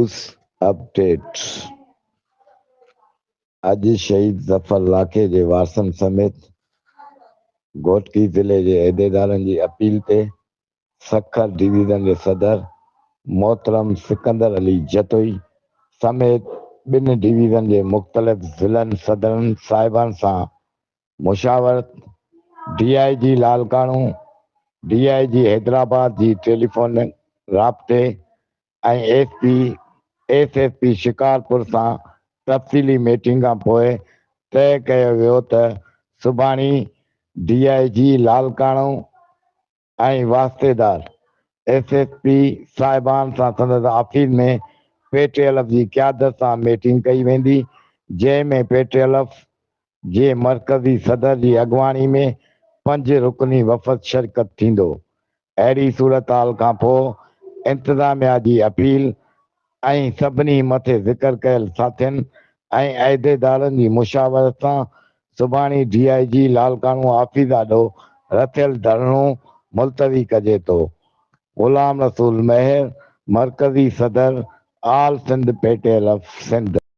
News اپڈيٽ اج شهيد ظفر لاکي जे وارثن سميت گهوٽڪي ضلعي जे عهديدارن جي اپيل تي سکر ڊويزن जे صدر محترم سڪندر جتوئي سميت ٻن ڊويزن जे مختلف ضلعن صدرن صاحبان سان مشاورت DIG لاڙڪانو DIG حيدرآباد جي ٽيليفونڪ رابطي SSP شڪارپور سان تفصيلي ميٽنگ کان پوءِ طئي ڪيو ويو ته سڀاڻي DIG لاڙڪانو واسطيدار SSP صاحبان سان سندس آفيس ۾ ٽيليفونڪ جي قيادت سان ميٽنگ ڪئي ويندي، جنهن ۾ ٽيليفونڪ جي مرڪزي صدر جي اڳواڻي ۾ 5 رڪني وفد شرڪت ٿيندو. اهڙي صورتحال کان پوءِ انتظاميا جي اپيل سڀني مٿي ذڪر ڪيل ساٿين عهديدارن جي مشاورت سان سڀاڻي DIG لاڙڪانو آفيس ڏانهن رٿيل ڌرڻو ملتوي ڪجي ٿو. غلام رسول مهر، مرڪزي صدر آل سنڌ ٽيليفونڪ سنڌ.